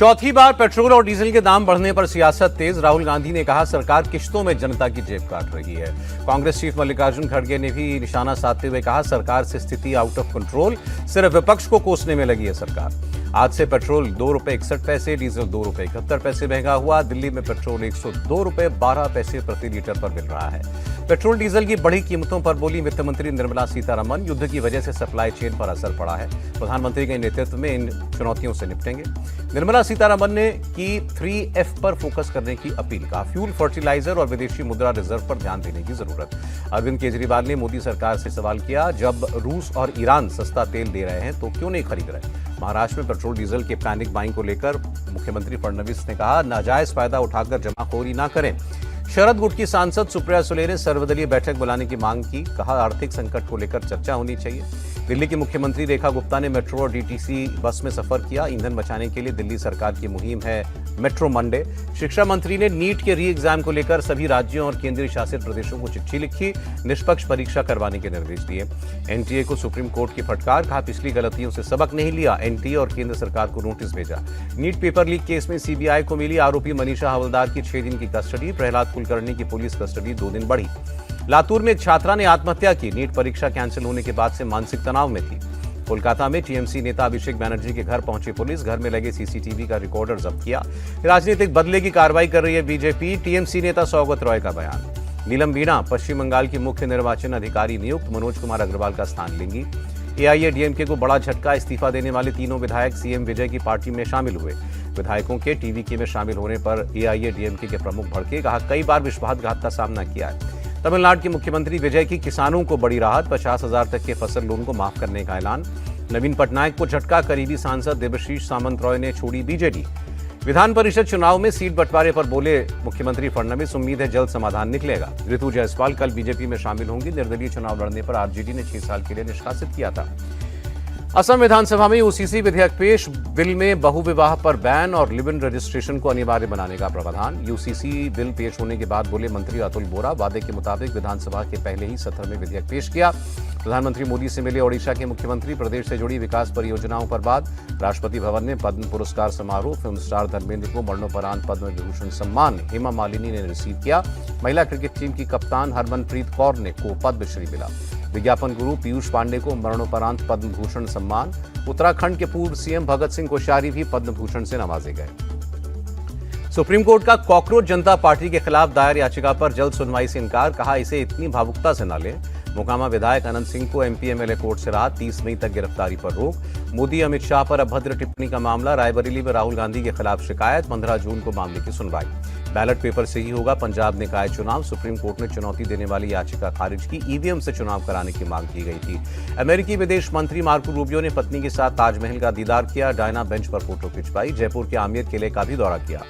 चौथी बार पेट्रोल और डीजल के दाम बढ़ने पर सियासत तेज। राहुल गांधी ने कहा सरकार किश्तों में जनता की जेब काट रही है। कांग्रेस चीफ मल्लिकार्जुन खड़गे ने भी निशाना साधते हुए कहा सरकार से स्थिति आउट ऑफ कंट्रोल, सिर्फ विपक्ष को कोसने में लगी है सरकार। आज से पेट्रोल ₹2.61, डीजल ₹2.71 महंगा हुआ। दिल्ली में पेट्रोल ₹102.12 प्रति लीटर पर मिल रहा है। पेट्रोल डीजल की बढ़ी कीमतों पर बोली वित्त मंत्री निर्मला सीतारमण, युद्ध की वजह से सप्लाई चेन पर असर पड़ा है। प्रधानमंत्री के नेतृत्व में इन चुनौतियों से निपटेंगे। निर्मला सीतारमण ने की 3F पर फोकस करने की अपील। कहा फ्यूल, फर्टिलाइजर और विदेशी मुद्रा रिजर्व पर ध्यान देने की जरूरत। अरविंद केजरीवाल ने मोदी सरकार से सवाल किया, जब रूस और ईरान सस्ता तेल दे रहे हैं तो क्यों नहीं खरीद रहे। महाराष्ट्र में पेट्रोल डीजल के पैनिक बाइंग को लेकर मुख्यमंत्री फडणवीस ने कहा नाजायज फायदा उठाकर जमाखोरी न करें। शरद गुट की सांसद सुप्रिया सुले ने सर्वदलीय बैठक बुलाने की मांग की। कहा आर्थिक संकट को लेकर चर्चा होनी चाहिए। दिल्ली की मुख्यमंत्री रेखा गुप्ता ने मेट्रो और डीटीसी बस में सफर किया। ईंधन बचाने के लिए दिल्ली सरकार की मुहिम है मेट्रो मंडे। शिक्षा मंत्री ने नीट के री एग्जाम को लेकर सभी राज्यों और केंद्रीय शासित प्रदेशों को चिट्ठी लिखी, निष्पक्ष परीक्षा करवाने के निर्देश दिए। एनटीए को सुप्रीम कोर्ट की फटकार। कहा पिछली गलतियों से सबक नहीं लिया, एनटीए और केंद्र सरकार को नोटिस भेजा। नीट पेपर लीक केस में सीबीआई को मिली आरोपी मनीषा हवलदार की 6 दिन की कस्टडी। प्रहलाद कुलकर्णी की पुलिस कस्टडी 2 दिन बढ़ी। लातूर में एक छात्रा ने आत्महत्या की। नीट परीक्षा कैंसिल होने के बाद से मानसिक तनाव में थी। कोलकाता में टीएमसी नेता अभिषेक बनर्जी के घर पहुंची पुलिस। घर में लगे सीसीटीवी का रिकॉर्डर जब्त किया। राजनीतिक बदले की कार्रवाई कर रही है बीजेपी। टीएमसी नेता सौगत रॉय का बयान। नीलम वीणा पश्चिम बंगाल की मुख्य निर्वाचन अधिकारी नियुक्त। मनोज कुमार अग्रवाल का स्थान लेंगी। एआईएडीएमके को बड़ा झटका। इस्तीफा देने वाले तीनों विधायक सीएम विजय की पार्टी में शामिल हुए। विधायकों के टीवीके में शामिल होने पर एआईएडीएमके के प्रमुख भड़के। कहा कई बार विश्वासघात का सामना किया है। तमिलनाडु के मुख्यमंत्री विजय की किसानों को बड़ी राहत। 50,000 तक के फसल लोन को माफ करने का ऐलान। नवीन पटनायक को झटका। करीबी सांसद देबश्रीष सामंत रॉय ने छोड़ी बीजेडी। विधान परिषद चुनाव में सीट बंटवारे पर बोले मुख्यमंत्री फडणवीस, उम्मीद है जल्द समाधान निकलेगा। ऋतु जायसवाल कल बीजेपी में शामिल होंगी। निर्दलीय चुनाव लड़ने पर आरजेडी ने 6 साल के लिए निष्कासित किया था। असम विधानसभा में यूसीसी विधेयक पेश। बिल में बहुविवाह पर बैन और लिव इन रजिस्ट्रेशन को अनिवार्य बनाने का प्रावधान। यूसीसी बिल पेश होने के बाद बोले मंत्री अतुल बोरा, वादे के मुताबिक विधानसभा के पहले ही सत्र में विधेयक पेश किया। प्रधानमंत्री मोदी से मिले ओडिशा के मुख्यमंत्री। प्रदेश से जुड़ी विकास परियोजनाओं पर बात। राष्ट्रपति भवन में पद्म पुरस्कार समारोह। फिल्म स्टार धर्मेंद्र को मरणोपरांत पद्म विभूषण सम्मान हेमा मालिनी ने रिसीव किया। महिला क्रिकेट टीम की कप्तान हरमनप्रीत कौर ने को पद्मश्री मिला। विज्ञापन गुरु पीयूष पांडे को मरणोपरांत पद्म भूषण सम्मान। उत्तराखंड के पूर्व सीएम भगत सिंह कोश्यारी भी पद्म भूषण से नवाजे गए। सुप्रीम कोर्ट का कॉकरोच जनता पार्टी के खिलाफ दायर याचिका पर जल्द सुनवाई से इनकार। कहा इसे इतनी भावुकता से न लें। मोकामा विधायक अनंत सिंह को एमपी एमएलए कोर्ट से राहत। 30 मई तक गिरफ्तारी पर रोक। मोदी अमित शाह पर अभद्र टिप्पणी का मामला। रायबरेली में राहुल गांधी के खिलाफ शिकायत। 15 जून को मामले की सुनवाई। बैलेट पेपर से ही होगा पंजाब निकाय चुनाव। सुप्रीम कोर्ट ने चुनौती देने वाली याचिका खारिज की। ईवीएम से चुनाव कराने की मांग की गई थी। अमेरिकी विदेश मंत्री मार्को रूबियो ने पत्नी के साथ ताजमहल का दीदार किया। डायना बेंच पर फोटो खिंचवाई। जयपुर के आमेर किले का भी दौरा किया।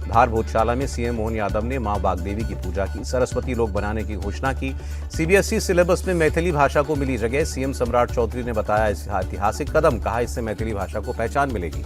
धार भोजशाला में सीएम मोहन यादव ने मां बागदेवी की पूजा की। सरस्वती लोक बनाने की घोषणा की। सीबीएसई सिलेबस में मैथिली भाषा को मिली जगह। सीएम सम्राट चौधरी ने बताया ऐतिहासिक कदम। कहा इससे मैथिली भाषा को पहचान मिलेगी।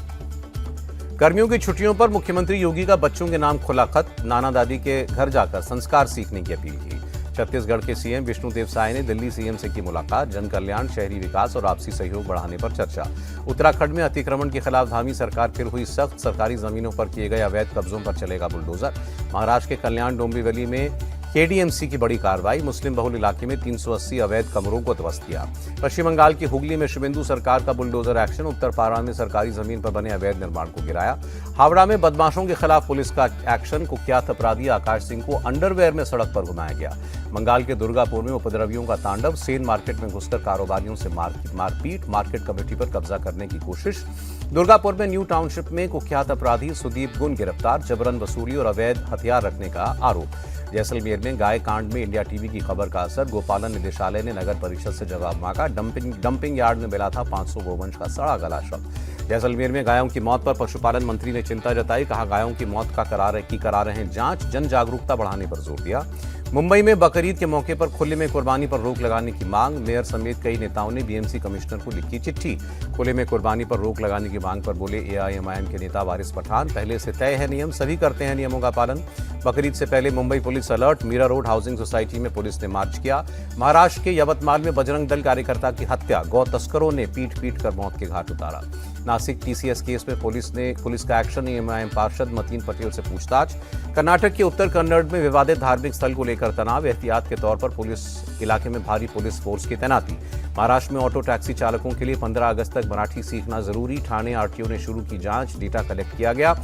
गर्मियों की छुट्टियों पर मुख्यमंत्री योगी का बच्चों के नाम खुला खत। नाना दादी के घर जाकर संस्कार सीखने की अपील की। छत्तीसगढ़ के सीएम विष्णुदेव साय ने दिल्ली सीएम से की मुलाकात। जन कल्याण, शहरी विकास और आपसी सहयोग बढ़ाने पर चर्चा। उत्तराखंड में अतिक्रमण के खिलाफ धामी सरकार फिर हुई सख्त। सरकारी जमीनों पर किए गए अवैध कब्जों पर चलेगा बुलडोजर। महाराष्ट्र के कल्याण डोंबिवली में केडीएमसी की बड़ी कार्रवाई। मुस्लिम बहुल इलाके में 380 अवैध कमरों को ध्वस्त किया। पश्चिम बंगाल की हुगली में शुभेंदु सरकार का बुलडोजर एक्शन। उत्तरपारा में सरकारी जमीन पर बने अवैध निर्माण को गिराया। हावड़ा में बदमाशों के खिलाफ पुलिस का एक्शन। कुख्यात अपराधी आकाश सिंह को अंडरवेयर में सड़क पर घुमाया गया। बंगाल के दुर्गापुर में उपद्रवियों का तांडव। सेन मार्केट में घुसकर कारोबारियों से मारपीट। मार्केट कमेटी पर कब्जा करने की कोशिश। दुर्गापुर में न्यू टाउनशिप में कुख्यात अपराधी सुदीप गुन गिरफ्तार। जबरन वसूली और अवैध हथियार रखने का आरोप। जैसलमेर में गाय कांड में इंडिया टीवी की खबर का असर। गोपालन निदेशालय ने नगर परिषद से जवाब मांगा। डंपिंग यार्ड में मिला था 500 गोवंश का सड़ा गला शव। जैसलमेर में गायों की मौत पर पशुपालन मंत्री ने चिंता जताई। कहा गायों की मौत का करा रहे हैं जांच। जन जागरूकता बढ़ाने पर जोर दिया। मुंबई में बकरीद के मौके पर खुले में कुर्बानी पर रोक लगाने की मांग। मेयर समेत कई नेताओं ने बीएमसी कमिश्नर को लिखी चिट्ठी। खुले में कुर्बानी पर रोक लगाने की मांग पर बोले एआईएमआईएम के नेता वारिस पठान, पहले से तय है नियम, सभी करते हैं नियमों का पालन। बकरीद से पहले Mumbai police alert. Mira Road housing society में पुलिस ने मार्च किया। महाराष्ट्र के यवतमाल में बजरंग दल कार्यकर्ता की हत्या। गौ तस्करों ने पीट कर मौत के घाट उतारा। नासिक टीसीएस केस में पुलिस का एक्शन, एएमआईएम पार्षद मतीन पटेल से पूछताछ। कर्नाटक के उत्तर कन्नड़ में विवादित धार्मिक स्थल को लेकर तनाव, एहतियात के तौर पर पुलिस इलाके में भारी पुलिस फोर्स की तैनाती। महाराष्ट्र में ऑटो टैक्सी चालकों के लिए 15 अगस्त तक मराठी सीखना जरूरी, ठाणे आरटीओ ने शुरू की जांच, डेटा कलेक्ट किया गया।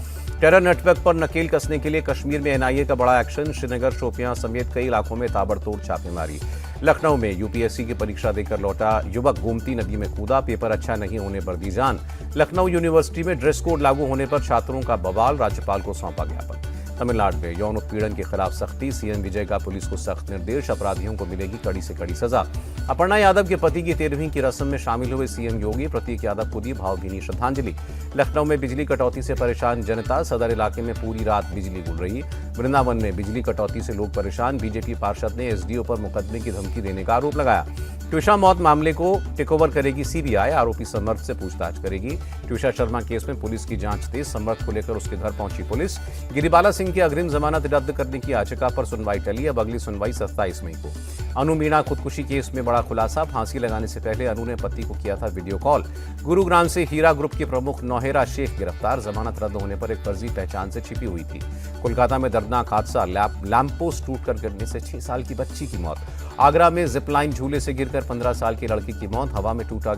टेरर नेटवर्क पर नकेल कसने के लिए कश्मीर में एनआईए का बड़ा एक्शन, श्रीनगर, शोपियां समेत कई इलाकों में ताबड़तोड़ छापेमारी। लखनऊ में यूपीएससी की परीक्षा देकर लौटा युवक गोमती नदी में कूदा, पेपर अच्छा नहीं होने पर दी जान। लखनऊ यूनिवर्सिटी में ड्रेस कोड लागू होने पर छात्रों का बवाल, राज्यपाल को सौंपा ज्ञापन। तमिलनाडु में यौन उत्पीड़न के खिलाफ सख्ती, सीएम विजय का पुलिस को सख्त निर्देश, अपराधियों को मिलेगी कड़ी से कड़ी सजा। अपर्णा यादव के पति की 13वीं की रस्म में शामिल हुए सीएम योगी, प्रतीक यादव को दी भावभीनी श्रद्धांजलि। लखनऊ में बिजली कटौती से परेशान जनता, सदर इलाके में पूरी रात बिजली गुल रही। वृंदावन में बिजली कटौती से लोग परेशान, बीजेपी पार्षद ने एसडीओ पर मुकदमे की धमकी देने का आरोप लगाया। ट्यूशा मौत मामले को टेकओवर करेगी सीबीआई, आरोपी समर्थ से पूछताछ करेगी। ट्यूशा शर्मा केस में पुलिस की जांच तेज, समर्थ को लेकर उसके घर पहुंची पुलिस। गिरिबाला सिंह की अग्रिम जमानत रद्द करने की याचिका पर सुनवाई टली, अब अगली सुनवाई 27 मई को। अनु मीणा खुदकुशी केस में बड़ा खुलासा, फांसी लगाने से पहले अनु ने पति को किया था वीडियो कॉल। गुरुग्राम से हीरा ग्रुप के प्रमुख नौहेरा शेख गिरफ्तार, जमानत रद्द होने पर एक फर्जी पहचान से छिपी हुई थी। कोलकाता में दर्दनाक हादसा, लैंप पोस्ट टूटकर गिरने से 6 साल की बच्ची की मौत। आगरा में जिप लाइन झूले से गिरकर 15 साल की लड़की की मौत, हवा में टूटा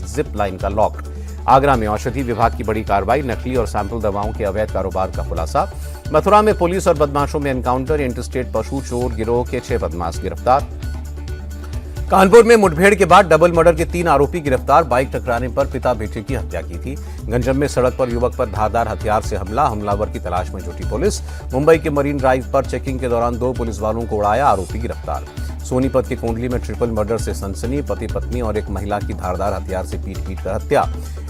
जिप लाइन का लॉक। आगरा में औषधि विभाग की बड़ी कार्रवाई, नकली और सैंपल दवाओं के अवैध कारोबार का खुलासा। मथुरा में पुलिस और बदमाशों में एनकाउंटर, इंटरस्टेट पशु चोर गिरोह के 6 बदमाश गिरफ्तार। कानपुर में मुठभेड़ के बाद डबल मर्डर के 3 आरोपी गिरफ्तार, बाइक टकराने पर पिता बेटे की हत्या की थी। गंजम में सड़क पर युवक पर धारदार हथियार से हमला, हमलावर की तलाश में जुटी पुलिस। मुंबई के मरीन ड्राइव पर चेकिंग के दौरान 2 पुलिस वालों को उड़ाया, आरोपी गिरफ्तार। सोनीपत के कुंडली में ट्रिपल मर्डर से सनसनी, पति पत्नी और एक महिला की धारदार हथियार से पीट कर हत्या।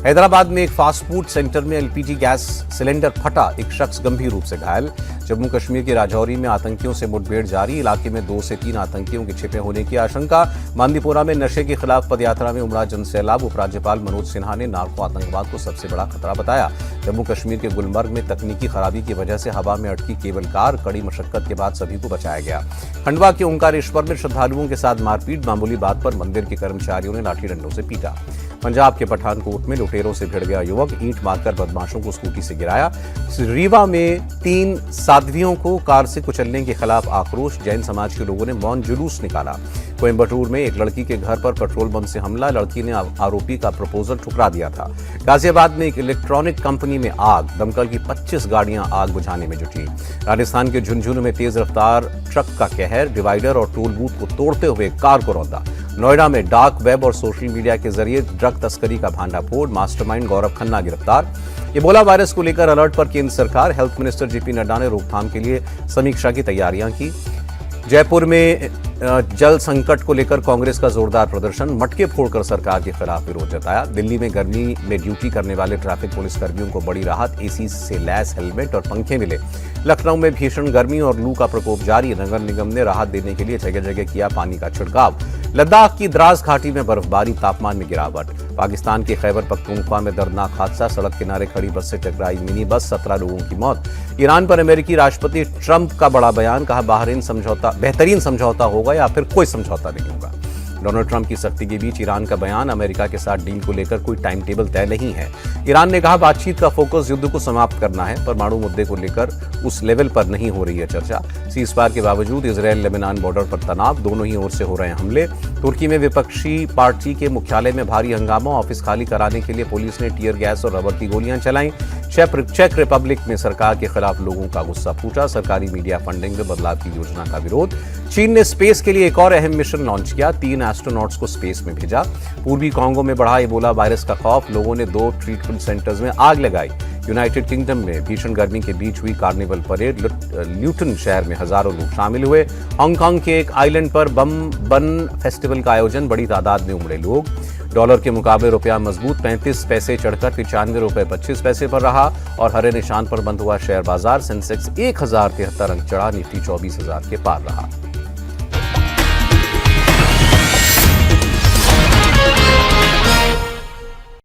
हैदराबाद में एक फास्ट फूड सेंटर में एलपीजी गैस सिलेंडर फटा, एक शख्स गंभीर रूप से घायल। जम्मू कश्मीर के राजौरी में आतंकियों से मुठभेड़ जारी, इलाके में 2 से 3 आतंकियों के छिपे होने की आशंका। बांदीपोरा में नशे के खिलाफ पदयात्रा में उमड़ा जनसैलाब, उपराज्यपाल मनोज सिन्हा ने नार्को आतंकवाद को सबसे बड़ा खतरा बताया। जम्मू कश्मीर के गुलमर्ग में तकनीकी खराबी की वजह से हवा में अटकी केबल कार, कड़ी मशक्कत के बाद सभी को बचाया गया। खंडवा के ओंकारेश्वर में श्रद्धालुओं के साथ मारपीट, मामूली बात पर मंदिर के कर्मचारियों ने लाठी डंडों से पीटा। पंजाब के पठानकोट में लुटेरों से भिड़ गया युवक, ईंट मारकर बदमाशों को स्कूटी से गिराया। रीवा में 3 साध्वियों को कार से कुचलने के खिलाफ आक्रोश, जैन समाज के लोगों ने मौन जुलूस निकाला। कोयम्बटूर में एक लड़की के घर पर पेट्रोल बम से हमला, लड़की ने आरोपी का प्रपोजल ठुकरा दिया था। गाजियाबाद में एक इलेक्ट्रॉनिक कंपनी में आग, दमकल की 25 गाड़ियां आग बुझाने में जुटी। राजस्थान के झुंझुनू में तेज रफ्तार ट्रक का कहर, डिवाइडर और टोल बूथ को तोड़ते हुए कार को रौंदा। नोएडा में डार्क वेब और सोशल मीडिया के जरिए ड्रग तस्करी का भांडाफोड़, मास्टरमाइंड गौरव खन्ना गिरफ्तार। इबोला वायरस को लेकर अलर्ट पर केंद्र सरकार, हेल्थ मिनिस्टर जेपी नड्डा ने रोकथाम के लिए समीक्षा की तैयारियां की। जयपुर में जल संकट को लेकर कांग्रेस का जोरदार प्रदर्शन, मटके फोड़कर सरकार के खिलाफ विरोध जताया। दिल्ली में गर्मी में ड्यूटी करने वाले ट्रैफिक पुलिस कर्मियों को बड़ी राहत, एसी से लैस हेलमेट और पंखे मिले। लखनऊ में भीषण गर्मी और लू का प्रकोप जारी, नगर निगम ने राहत देने के लिए जगह जगह किया पानी का छिड़काव। लद्दाख की द्रास घाटी में बर्फबारी, तापमान में गिरावट। पाकिस्तान के खैबर पख्तूनख्वा में दर्दनाक हादसा, सड़क किनारे खड़ी बस से टकराई मिनी बस, 17 लोगों की मौत। ईरान पर अमेरिकी राष्ट्रपति ट्रंप का बड़ा बयान, कहा बेहतरीन समझौता होगा या फिर कोई समझौता नहीं होगा। डोनाल्ड ट्रंप की सख्ती के बीच ईरान का बयान, अमेरिका के साथ डील को लेकर कोई टाइम टेबल तय नहीं है। ईरान ने कहा बातचीत का फोकस युद्ध को समाप्त करना है, परमाणु मुद्दे को लेकर उस लेवल पर नहीं हो रही है चर्चा। सीजफायर के बावजूद इजरायल लेबनान बॉर्डर पर तनाव, दोनों ही ओर से हो रहे हैं हमले। तुर्की में विपक्षी पार्टी के मुख्यालय में भारी हंगामा, ऑफिस खाली कराने के लिए पुलिस ने टीयर गैस और रबर की गोलियां चलाई। चेक रिपब्लिक में सरकार के खिलाफ लोगों का गुस्सा फूटा, सरकारी मीडिया फंडिंग में बदलाव की योजना का विरोध। चीन ने स्पेस के लिए एक और अहम मिशन लॉन्च किया, 3 एस्ट्रोनॉट्स को स्पेस में भेजा। पूर्वी कांगो में बढ़ा इबोला वायरस का खौफ, लोगों ने 2 ट्रीटमेंट सेंटर्स में आग लगाई। यूनाइटेड किंगडम में भीषण गर्मी के बीच हुई कार्निवल परेड, ल्यूटन शहर में हजारों लोग शामिल हुए। हांगकांग के एक आइलैंड पर बन फेस्टिवल का आयोजन, बड़ी तादाद में उमड़े लोग। डॉलर के मुकाबले रुपया मजबूत, 35 पैसे चढ़कर 95 रुपए 25 पैसे पर रहा और हरे निशान पर बंद हुआ शेयर बाजार। सेंसेक्स 1073 अंक चढ़ा, निफ्टी 24,000 के पार रहा।